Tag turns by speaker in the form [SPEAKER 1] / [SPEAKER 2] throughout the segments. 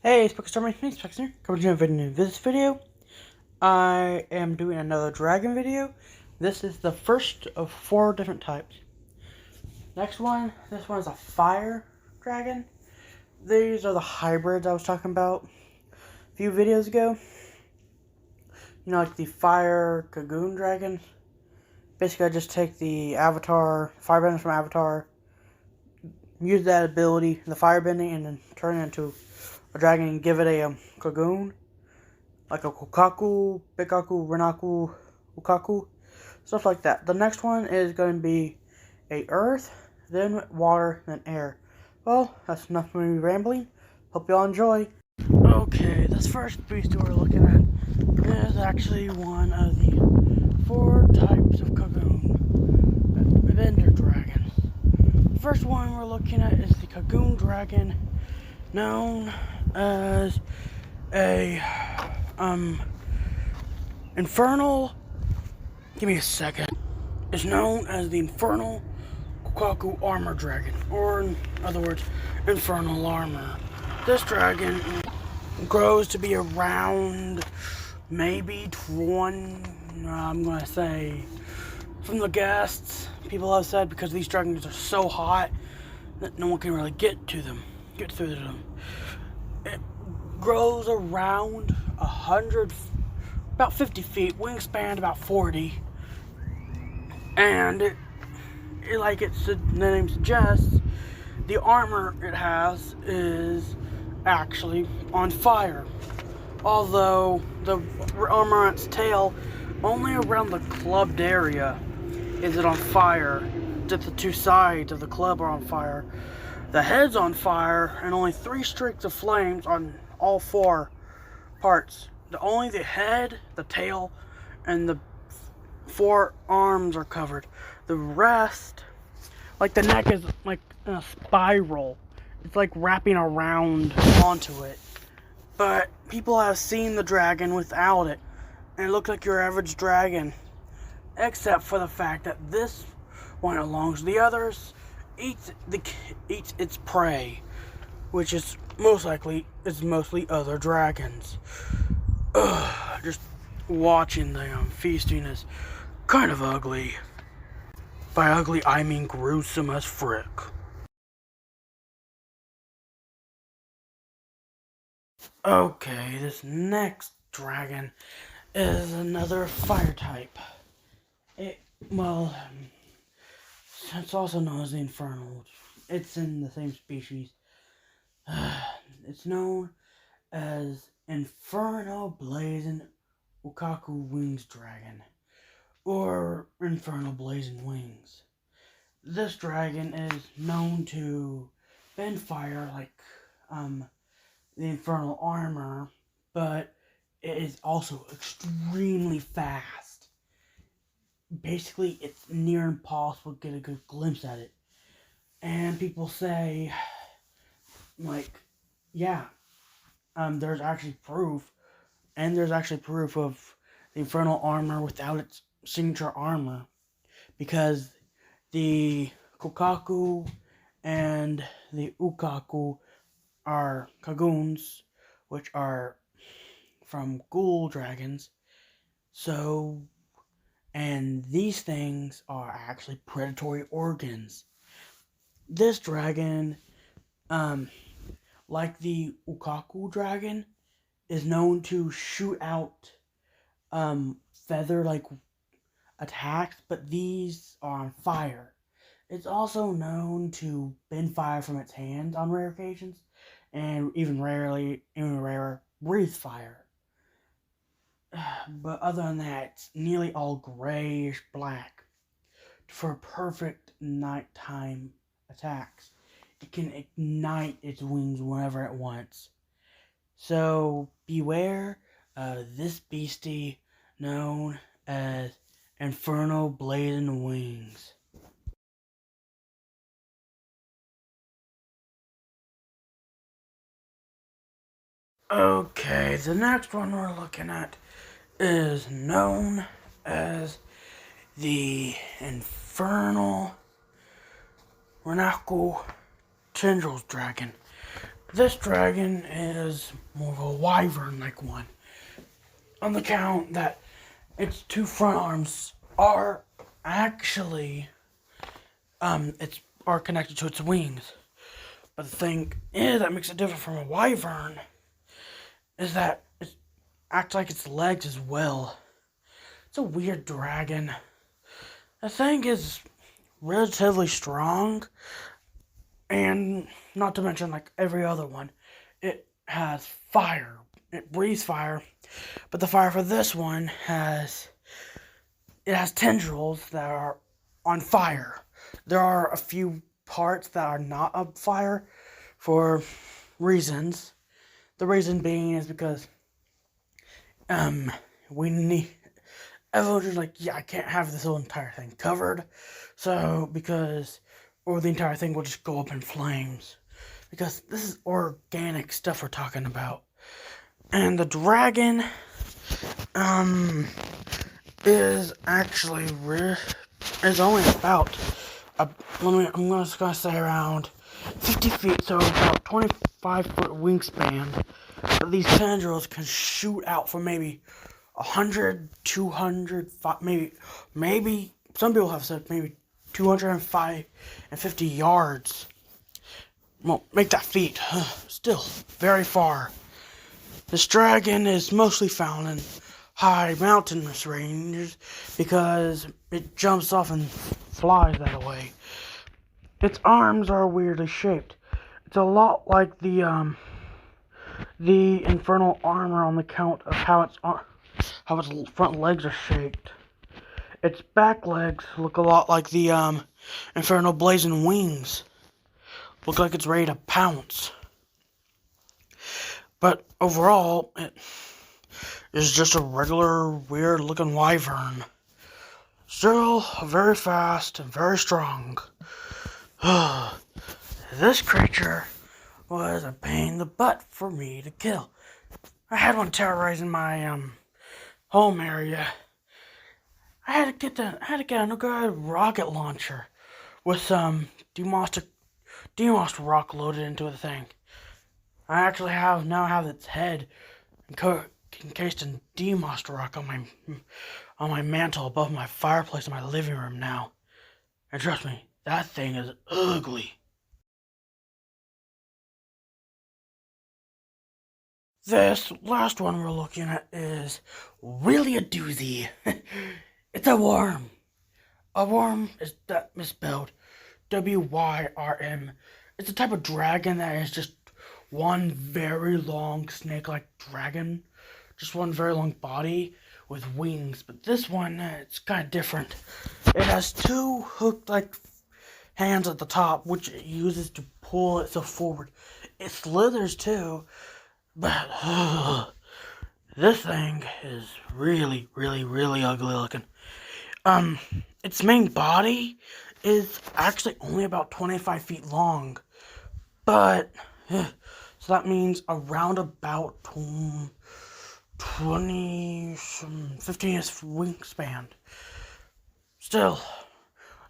[SPEAKER 1] Hey, it's Bugaku, my Specs here. Coming to you in this video. I am doing another dragon video. This is the first of 4 different types. This one is a fire dragon. These are the hybrids I was talking about a few videos ago. You know, like the fire Cocoon Dragon. Basically, I just take the avatar, firebending from avatar, use that ability, the firebending, and then turn it into a dragon and give it a Kagunes, like a Kukaku, Bugaku, Renaku, Kukaku, stuff like that. The next one is going to be a earth, then water, then air. Well, that's enough for me rambling. Hope you all enjoy. Okay, this first beast we're looking at is actually one of the 4 types of Kagunes, Bender dragons. The first one we're looking at is the Cocoon Dragon, known as a Infernal. Give me a second. It's known as the Infernal Kukaku Armor Dragon, or in other words, Infernal Armor. This dragon grows to be around maybe 20. I'm gonna say, from the guests, people have said, because these dragons are so hot that no one can really get through them. It grows around 100, about 50 feet, wingspan about 40, and like the name suggests, the armor it has is actually on fire. Although the armor on its tail, only around the clubbed area is it on fire. Just the 2 sides of the club are on fire. The head's on fire, and only 3 streaks of flames on all 4 parts. Only the head, the tail, and the 4 arms are covered. The rest, like the neck, is like in a spiral. It's like wrapping around onto it. But people have seen the dragon without it, and it looks like your average dragon, except for the fact that this one, along with the others, eats its prey, which is mostly other dragons. Just watching them feasting is kind of ugly. By ugly, I mean gruesome as frick. Okay, this next dragon is another fire type. It's also known as the Infernal. It's in the same species. It's known as Infernal Blazing Kukaku Wings Dragon, or Infernal Blazing Wings. This dragon is known to bend fire like the Infernal Armor, but it is also extremely fast. Basically, it's near impossible to get a good glimpse at it. And people say, like, yeah, there's actually proof of the Infernal Armor without its signature armor, because the Kukaku and the Kukaku are Kagunes, which are from Ghoul dragons. And these things are actually predatory organs. This dragon, like the Kukaku dragon, is known to shoot out feather-like attacks, but these are on fire. It's also known to bend fire from its hands on rare occasions, and even rarer, breathe fire. But other than that, it's nearly all grayish black for perfect nighttime attacks. It can ignite its wings whenever it wants. So beware this beastie known as Infernal Blazing Wings. Okay, the next one we're looking at is known as the Infernal Renaku Tendrils Dragon. This dragon is more of a wyvern-like one, on the count that its two front arms are actually are connected to its wings. But the thing is that makes it different from a wyvern is that it acts like its legs as well. It's a weird dragon. The thing is relatively strong, and not to mention like every other one, it has fire. It breathes fire, but the fire for this one has tendrils that are on fire. There are a few parts that are not on fire for reasons. The reason being is because we need everyone's just like, yeah, I can't have this whole entire thing covered. So or the entire thing will just go up in flames. Because this is organic stuff we're talking about. And the dragon is actually is only about I'm just gonna say around 50 feet, so about 25-foot wingspan. But these tendrils can shoot out for maybe 100, 200, maybe some people have said maybe 205 and 50 yards. Well, make that feet. Still very far. This dragon is mostly found in high mountainous ranges because it jumps off and flies that way. Its arms are weirdly shaped. It's a lot like the Infernal armor on the count of how its front legs are shaped. Its back legs look a lot like the Infernal blazing wings. Look like it's ready to pounce. But overall, it is just a regular, weird-looking wyvern. Still very fast and very strong. This creature was a pain in the butt for me to kill. I had one terrorizing my home area. I had to get a good rocket launcher with some demossed rock loaded into the thing. I actually now have its head encased in demossed rock on my mantle above my fireplace in my living room now. And trust me, that thing is ugly. This last one we're looking at is really a doozy. It's a worm. A worm is misspelled WYRM. It's a type of dragon that is just one very long snake-like dragon. Just one very long body with wings. But this one, it's kind of different. It has two hook-like hands at the top, which it uses to pull itself forward. It slithers too, but this thing is really, really, really ugly looking. Its main body is actually only about 25 feet long, but so that means around about 15 wingspan. Still,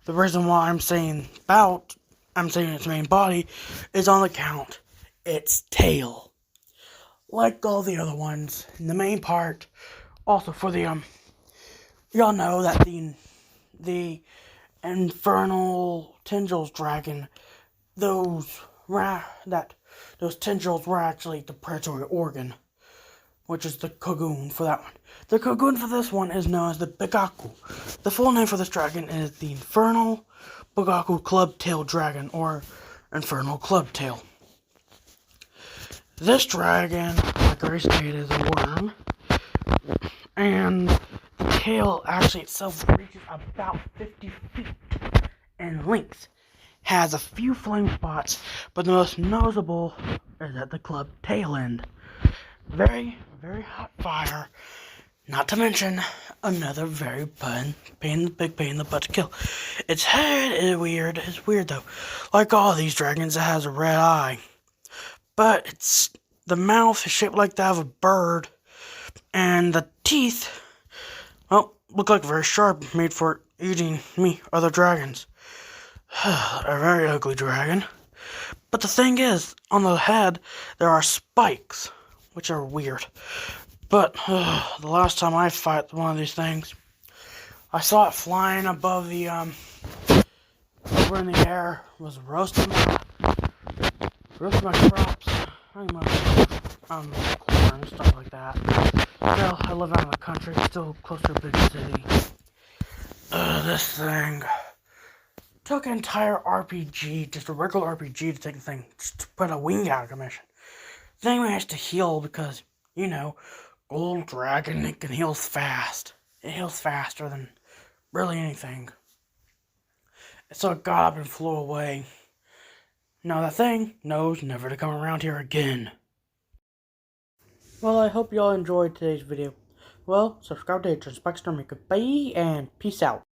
[SPEAKER 1] the reason why I'm saying its main body is on the count its tail. Like all the other ones, in the main part, also for the y'all know that the Infernal tendrils dragon, those tendrils were actually the predatory organ, which is the Kagun for that one. The Kagun for this one is known as the Bugaku. The full name for this dragon is the Infernal Bugaku Clubtail Dragon, or Infernal Clubtail. This dragon, like I already stated, is a worm, and the tail actually itself reaches about 50 feet in length. Has a few flame spots, but the most noticeable is at the club tail end. Very, very hot fire. Not to mention another very big pain in the butt to kill. Its head is weird. It's weird though. Like all these dragons, it has a red eye. But the mouth is shaped like that of a bird, and the teeth, well, look like very sharp, made for eating other dragons. A very ugly dragon. But the thing is, on the head, there are spikes, which are weird. But the last time I fought one of these things, I saw it flying above the, over in the air, was roasting my crops, corn and stuff like that. Still, I live out in the country, still close to a big city. This thing took an entire RPG, just a regular RPG, to take the thing, just to put a wing out of commission. The thing managed to heal because, you know, Gold Dragon, it can heal fast. It heals faster than really anything. So it got up and flew away. Now that thing knows never to come around here again. Well, I hope you all enjoyed today's video. Well, subscribe to Agent Spikestorm, goodbye, and peace out.